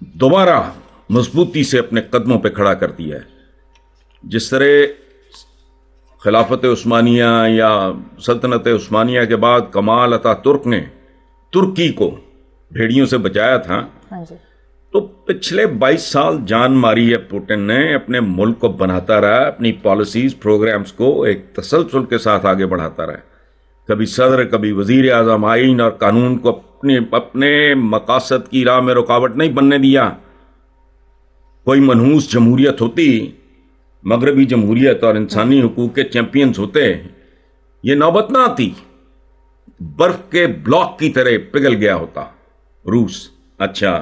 دوبارہ مضبوطی سے اپنے قدموں پہ کھڑا کر دیا ہے. جس طرح خلافت عثمانیہ یا سلطنت عثمانیہ کے بعد کمال اتا ترک نے ترکی کو بھیڑیوں سے بچایا تھا, تو پچھلے 22 سال جان ماری ہے پوٹن نے, اپنے ملک کو بناتا رہا, اپنی پالیسیز پروگرامز کو ایک تسلسل کے ساتھ آگے بڑھاتا رہا. کبھی صدر, کبھی وزیر اعظم, آئین اور قانون کو اپنے مقاصد کی راہ میں رکاوٹ نہیں بننے دیا. کوئی منحوس جمہوریت ہوتی, مغربی جمہوریت اور انسانی حقوق کے چیمپئنز ہوتے, یہ نوبت نہ آتی, برف کے بلاک کی طرح پگھل گیا ہوتا روس. اچھا,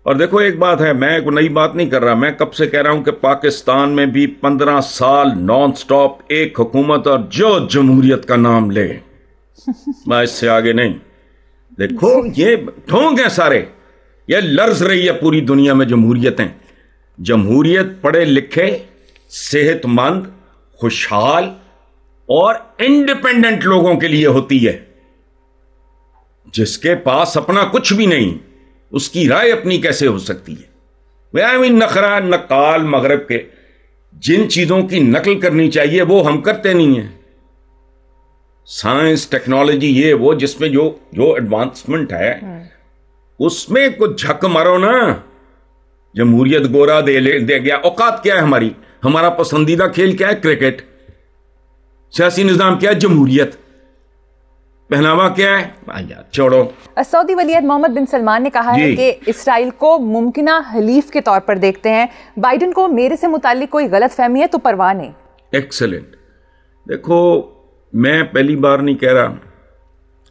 اور دیکھو ایک بات ہے, میں کوئی نئی بات نہیں کر رہا, میں کب سے کہہ رہا ہوں کہ پاکستان میں بھی 15 سال نان سٹاپ ایک حکومت اور جو جمہوریت کا نام لے, میں اس سے آگے نہیں. دیکھو یہ ڈھونگ ہیں سارے, یہ لرز رہی ہے پوری دنیا میں جمہوریتیں. جمہوریت پڑھے لکھے, صحت مند, خوشحال اور انڈیپینڈنٹ لوگوں کے لیے ہوتی ہے. جس کے پاس اپنا کچھ بھی نہیں, اس کی رائے اپنی کیسے ہو سکتی ہے؟ نخرا نقال مغرب کے جن چیزوں کی نقل کرنی چاہیے وہ ہم کرتے نہیں ہیں. سائنس, ٹیکنالوجی, یہ وہ جس میں جو ایڈوانسمنٹ ہے اس میں کچھ جھک مارو نا. جمہوریت گورا دے گیا. اوقات کیا ہے ہماری؟ ہمارا پسندیدہ کھیل کیا ہے؟ کرکٹ. سیاسی نظام کیا ہے؟ جمہوریت. پہناوا کیا ہے؟ چھوڑو. سعودی ولی عہد محمد بن سلمان نے کہا ہے کہ اسرائیل کو ممکنہ حلیف کے طور پر دیکھتے ہیں. بائیڈن کو میرے سے متعلق کوئی غلط فہمی ہے تو پرواہ نہیں. ایکسلنٹ. دیکھو میں پہلی بار نہیں کہہ رہا,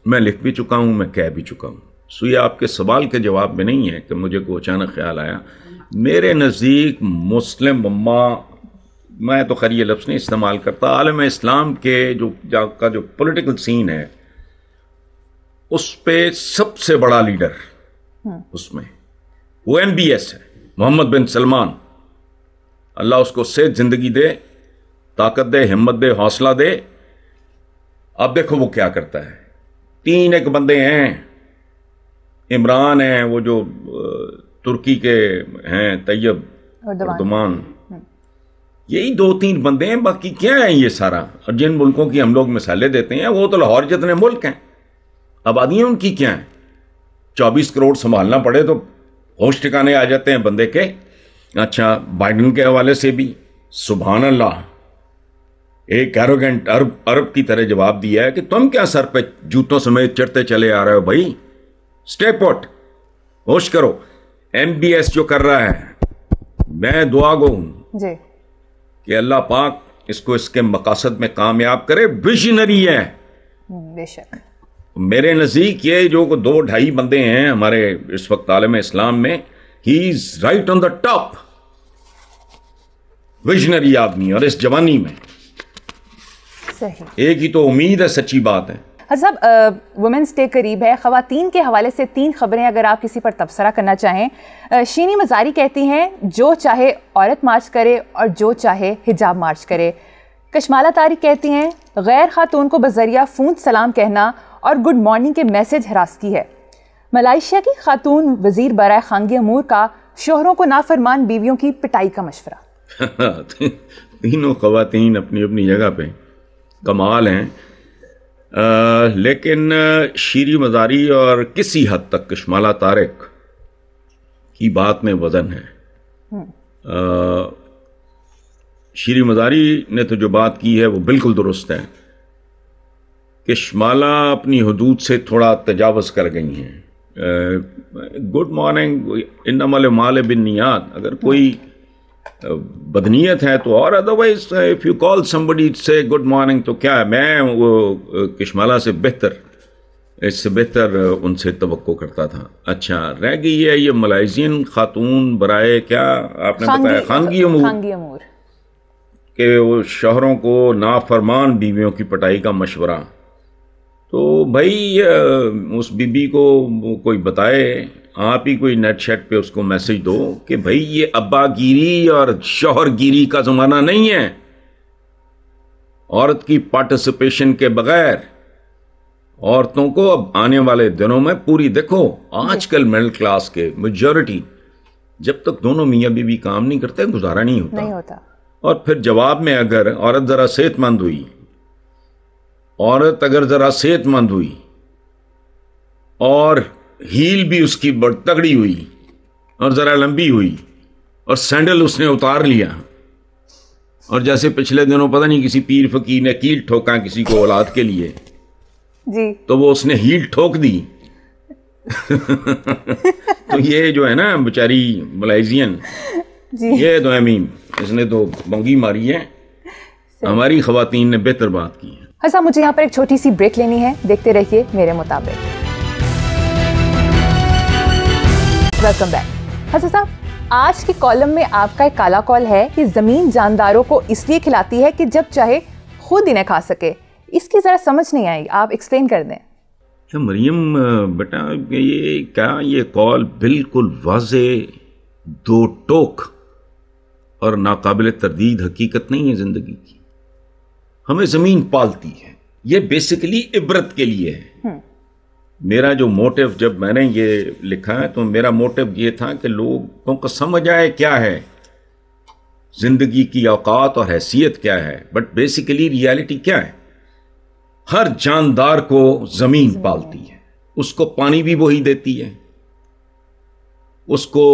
میں لکھ بھی چکا ہوں, میں کہہ بھی چکا ہوں. سو یہ آپ کے سوال کے جواب میں نہیں ہے کہ مجھے کوئی اچانک خیال آیا. میرے نزدیک مسلم امہ, میں تو خیر یہ لفظ نہیں استعمال کرتا, عالم اسلام کے جو پولیٹیکل سین ہے اس پہ سب سے بڑا لیڈر اس میں وہ MBS ہے, محمد بن سلمان. اللہ اس کو صحت زندگی دے, طاقت دے, ہمت دے, حوصلہ دے. اب دیکھو وہ کیا کرتا ہے. 3 ایک بندے ہیں, عمران ہیں وہ جو ترکی کے ہیں, طیب اردوان, یہی 2-3 بندے ہیں. باقی کیا ہیں یہ سارا؟ اور جن ملکوں کی ہم لوگ مثالیں دیتے ہیں وہ تو لاہور جتنے ملک ہیں, آبادیاں ان کی کیا ہیں. 24 کروڑ سنبھالنا پڑے تو ہوش ٹھکانے آ جاتے ہیں بندے کے. اچھا, بائیڈن کے حوالے سے بھی سبحان اللہ ایک ایروگنٹ عرب کی طرح جواب دیا ہے کہ تم کیا سر پہ جوتوں سمیت چڑھتے چلے آ رہے ہو بھائی, اسٹے پٹ, ہوش کرو. MBS جو کر رہا ہے, میں دعا گو ہوں جی کہ اللہ پاک اس کو اس کے مقاصد میں کامیاب کرے. ویژنری ہے بے شک. میرے نزدیک یہ جو 2-2.5 بندے ہیں ہمارے اس وقت عالم اسلام میں, he is right on the top. Visionary آدمی, اور اس جوانی میں صحیح. ایک ہی تو امید ہے, سچی بات ہے. صاحب وومنس ڈے قریب ہے, خواتین کے حوالے سے 3 خبریں اگر آپ کسی پر تبصرہ کرنا چاہیں. شینی مزاری کہتی ہیں جو چاہے عورت مارچ کرے اور جو چاہے حجاب مارچ کرے. کشمالہ طارق کہتی ہیں غیر خاتون کو بذریعہ فون سلام کہنا اور گڈ مارننگ کے میسج ہراس کی ہے. ملائیشیا کی خاتون وزیر برائے خانگی امور کا شوہروں کو نافرمان بیویوں کی پٹائی کا مشورہ. تینوں خواتین اپنی اپنی جگہ پہ کمال ہیں, لیکن شیری مزاری اور کسی حد تک کشمالہ طارق کی بات میں وزن ہے. شیری مزاری نے تو جو بات کی ہے وہ بالکل درست ہے. کشمالہ اپنی حدود سے تھوڑا تجاوز کر گئی ہیں. گڈ مارننگ انما الاعمال بالنیات, اگر کوئی بدنیت ہے تو, اور otherwise if you call somebody سے گڈ مارننگ تو کیا ہے. میں وہ کشمالہ سے بہتر, اس سے بہتر ان سے توقع کرتا تھا. اچھا رہ گئی ہے یہ ملائزین خاتون برائے کیا آپ نے بتایا, خانگی امور, کہ وہ شوہروں کو نافرمان بیویوں کی پٹائی کا مشورہ. تو بھائی اس بی بی کو کوئی بتائے, آپ ہی کوئی نیٹ شیٹ پہ اس کو میسج دو کہ بھائی یہ ابا گیری اور شوہر گیری کا زمانہ نہیں ہے. عورت کی پارٹیسپیشن کے بغیر عورتوں کو اب آنے والے دنوں میں پوری دیکھو آج کل مڈل کلاس کے میجورٹی جب تک دونوں میاں بیوی کام نہیں کرتے گزارا نہیں ہوتا. اور پھر جواب میں اگر عورت ذرا صحت مند ہوئی, عورت اگر ذرا صحت مند ہوئی اور ہیل بھی اس کی بڑی تگڑی ہوئی اور ذرا لمبی ہوئی اور سینڈل اس نے اتار لیا, اور جیسے پچھلے دنوں پتہ نہیں کسی پیر فقیر نے کیل ٹھوکا کسی کو اولاد کے لیے جی, تو وہ اس نے ہیل ٹھوک دی تو یہ جو ہے نا بیچاری ملائزین جی, یہ تو اس نے تو بنگی ماری ہے. ہماری خواتین نے بہتر بات کی ہے. حسن مجھے یہاں پر ایک چھوٹی سی بریک لینی ہے, دیکھتے رہیے میرے مطابق. Welcome back. حسن صاحب, آج کے کالم میں آپ کا ایک کالا کال ہے کہ زمین جانداروں کو اس لیے کھلاتی ہے کہ جب چاہے خود انہیں کھا سکے. اس کی ذرا سمجھ نہیں آئی, آپ ایکسپلین کر دیں. مریم بیٹا یہ کیا, یہ کال بالکل واضح دو ٹوک اور ناقابل تردید حقیقت نہیں ہے زندگی کی. ہمیں زمین پالتی ہے, یہ بیسیکلی عبرت کے لیے ہے. میرا جو موٹیو جب میں نے یہ لکھا ہے تو میرا موٹیو یہ تھا کہ لوگوں کو سمجھ آئے کیا ہے زندگی کی اوقات اور حیثیت کیا ہے, بٹ بیسیکلی ریالٹی کیا ہے. ہر جاندار کو زمین پالتی ہے, اس کو پانی بھی وہی دیتی ہے, اس کو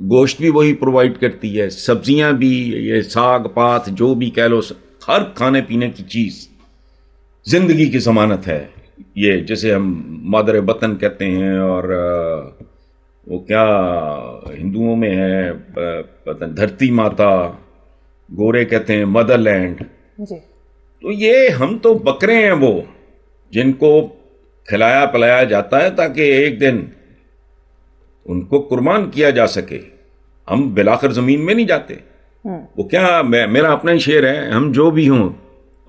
گوشت بھی وہی پرووائڈ کرتی ہے, سبزیاں بھی, یہ ساگ پات جو بھی کہہ لو, ہر کھانے پینے کی چیز زندگی کی ضمانت ہے. یہ جیسے ہم مادر وطن کہتے ہیں, اور وہ کیا ہندوؤں میں ہے دھرتی ماتا, گورے کہتے ہیں مدر لینڈ. تو یہ ہم تو بکرے ہیں وہ جن کو کھلایا پلایا جاتا ہے تاکہ ایک دن ان کو قربان کیا جا سکے. ہم بالآخر زمین میں نہیں جاتے. وہ کیا میرا اپنا ہی شعر ہے, ہم جو بھی ہوں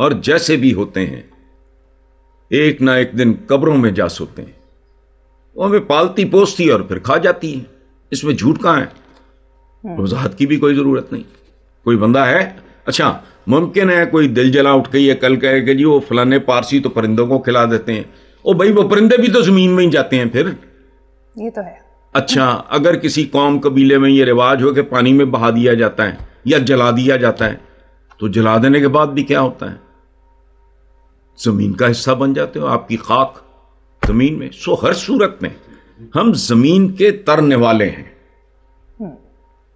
اور جیسے بھی ہوتے ہیں ایک نہ ایک دن قبروں میں جا سوتے ہیں. وہ ہمیں پالتی پوستی اور پھر کھا جاتی ہے. اس میں جھوٹ کہاں ہے؟ وضاحت کی بھی کوئی ضرورت نہیں. کوئی بندہ ہے, اچھا ممکن ہے کوئی دل جلا اٹھ کے یہ کل کہے کہ جی وہ فلانے پارسی تو پرندوں کو کھلا دیتے ہیں. او بھائی وہ پرندے بھی تو زمین میں ہی جاتے ہیں پھر. یہ تو ہے. اچھا اگر کسی قوم قبیلے میں یہ رواج ہو کہ پانی میں بہا دیا جاتا ہے یا جلا دیا جاتا ہے, تو جلا دینے کے بعد بھی کیا ہوتا ہے؟ زمین کا حصہ بن جاتے ہو, آپ کی خاک زمین میں. سو ہر صورت میں ہم زمین کے ترنے والے ہیں.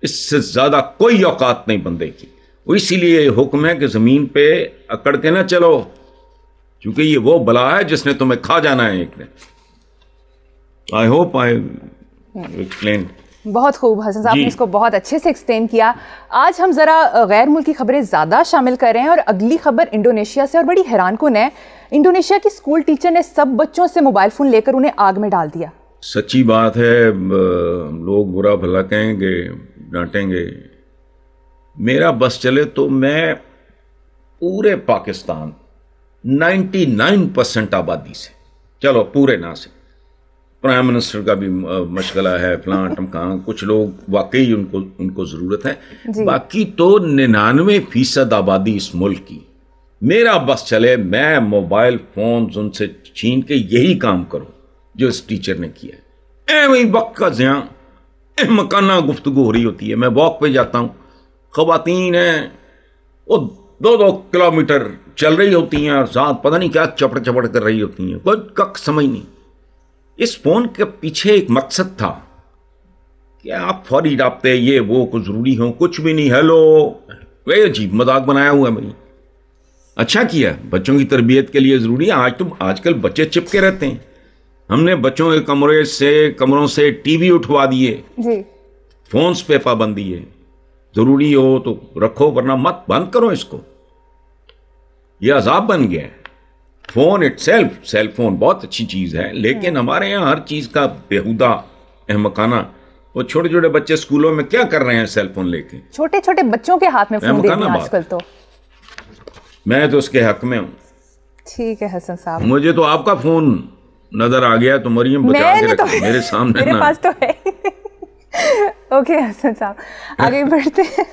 اس سے زیادہ کوئی اوقات نہیں بندے کی. اسی لیے یہ حکم ہے کہ زمین پہ اکڑ کے نہ چلو, کیونکہ یہ وہ بلا ہے جس نے تمہیں کھا جانا ہے ایک دن. I hope I explain. بہت خوب حسن صاحب نے اس کو بہت اچھے سے ایکسپلین کیا. آج ہم ذرا غیر ملکی خبریں زیادہ شامل کر رہے ہیں, اور اگلی خبر انڈونیشیا سے, اور بڑی حیران کن ہے. انڈونیشیا کی اسکول ٹیچر نے سب بچوں سے موبائل فون لے کر انہیں آگ میں ڈال دیا. سچی بات ہے, لوگ برا بھلا کہیں گے, ڈانٹیں گے. میرا بس چلے تو میں پورے پاکستان 99% آبادی سے, چلو پورے نہ سے, پرائم منسٹر کا بھی مشغلہ ہے, فلاں ٹمکان, کچھ لوگ واقعی ان کو ضرورت ہے جی. باقی تو 99% آبادی اس ملک کی. میرا بس چلے میں موبائل فون ان سے چھین کے یہی کام کروں جو اس ٹیچر نے کیا. ایویں وقت کا ضیاع, مکانہ گفتگو ہو رہی ہوتی ہے. میں واک پہ جاتا ہوں, خواتین ہیں وہ 2-2 کلومیٹر چل رہی ہوتی ہیں اور ساتھ پتہ نہیں کیا چپڑ چپڑ کر رہی ہوتی ہیں, کوئی کک سمجھ نہیں. اس فون کے پیچھے ایک مقصد تھا کہ آپ فوری رابطے یہ وہ کچھ ضروری ہوں, کچھ بھی نہیں. ہیلو, وہ عجیب مذاق بنایا ہوا ہے بھائی. اچھا کیا, بچوں کی تربیت کے لیے ضروری ہے. آج کل بچے چپکے رہتے ہیں. ہم نے بچوں کے کمروں سے ٹی وی اٹھوا دیے جی, فونز پہ پابندی ہے. ضروری ہو تو رکھو ورنہ مت, بند کرو اس کو. یہ عذاب بن گیا ہے. فون سیل فون بہت اچھی چیز ہے, لیکن ہمارے یہاں ہر چیز کا بیہودہ احمقانہ. وہ چھوٹے چھوٹے بچے اسکولوں میں کیا کر رہے ہیں سیل فون لے کے, چھوٹے چھوٹے بچوں کے ہاتھ میں فون دے دیا آج کل. تو میں تو اس کے حق میں ہوں. ٹھیک ہے حسن صاحب, مجھے تو آپ کا فون نظر آ گیا تو مریم بچا کے رکھو میرے سامنے. میرے پاس تو ہے. اوکے حسن صاحب, آگے بڑھتے ہیں.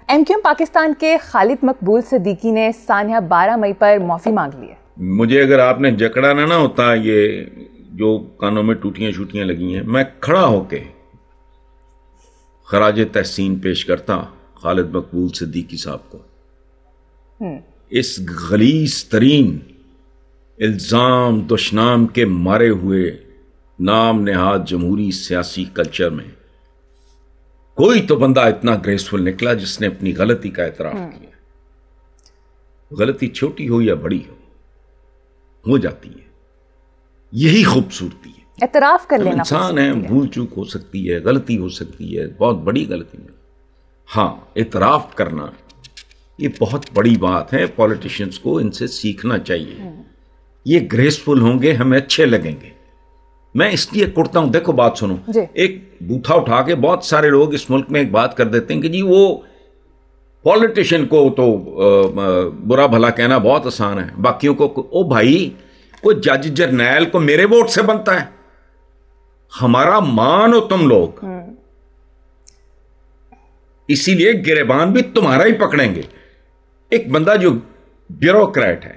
ایم کیو ایم پاکستان کے خالد مقبول صدیقی نے سانحہ 12 مئی پر معافی مانگ لی ہے. مجھے اگر آپ نے جکڑا نہ ہوتا، یہ جو کانوں میں ٹوٹیاں شوٹیاں لگی ہیں، میں کھڑا ہو کے خراج تحسین پیش کرتا خالد مقبول صدیقی صاحب کو اس غلیظ ترین الزام دشنام کے مارے ہوئے نام نہاد جمہوری سیاسی کلچر میں کوئی تو بندہ اتنا گریسفل نکلا جس نے اپنی غلطی کا اعتراف کیا. غلطی چھوٹی ہو یا بڑی ہو جاتی ہے. یہی خوبصورتی ہے. اعتراف کر لینا. انسان ہے، بھول چوک ہو سکتی ہے، غلطی ہو سکتی ہے، بہت بڑی غلطی میں. ہاں، اعتراف کرنا یہ بہت بڑی بات ہے. پولیٹیشنز کو ان سے سیکھنا چاہیے. یہ گریسفل ہوں گے، ہمیں اچھے لگیں گے. میں اس لیے کرتا ہوں، دیکھو بات سنو. ایک بوتھا اٹھا کے بہت سارے لوگ اس ملک میں ایک بات کر دیتے ہیں کہ جی وہ پولیٹیشین کو تو برا بھلا کہنا بہت آسان ہے، باقیوں کو او بھائی کوئی جج جرنیل کو میرے ووٹ سے بنتا ہے؟ ہمارا مان ہو تم لوگ، اسی لیے گریبان بھی تمہارا ہی پکڑیں گے. ایک بندہ جو بیوروکریٹ ہے،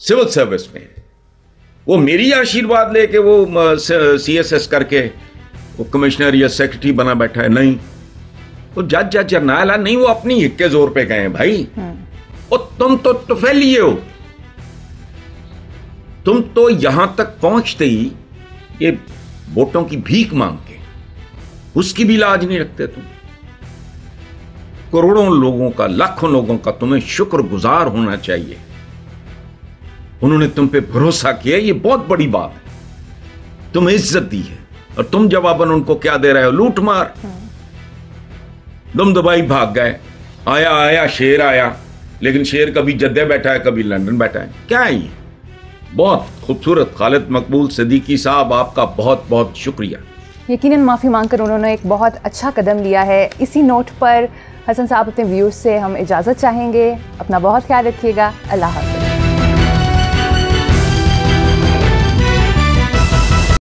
سول سروس میں، وہ میری آشیرواد لے کے وہ سی ایس ایس کر کے وہ کمشنر یا سیکرٹری بنا بیٹھا ہے. نہیں، وہ جج جرنیل ہے نہیں، وہ اپنی حق کے زور پہ گئے ہیں بھائی. اور تم تو طفیلیے ہو. تم تو یہاں تک پہنچتے ہی یہ ووٹوں کی بھیک مانگ کے اس کی بھی لاج نہیں رکھتے. تم کروڑوں لوگوں کا، لاکھوں لوگوں کا تمہیں شکر گزار ہونا چاہیے. انہوں نے تم پہ بھروسہ کیا، یہ بہت بڑی بات ہے. تمہیں عزت دی ہے اور تم جواباً ان کو کیا دے رہے ہو؟ لوٹ مار. دم دبائی بھاگ گئے. آیا شیر آیا، لیکن شیر کبھی جدہ بیٹھا ہے، کبھی لندن بیٹھا ہے. کیا ہے یہ؟ بہت خوبصورت. خالد مقبول صدیقی صاحب، آپ کا بہت بہت شکریہ. یقیناً معافی مانگ کر انہوں نے ایک بہت اچھا قدم لیا ہے. اسی نوٹ پر حسن صاحب اپنے ویورز سے ہم اجازت چاہیں گے. اپنا بہت خیال رکھیے گا. اللہ حافظ.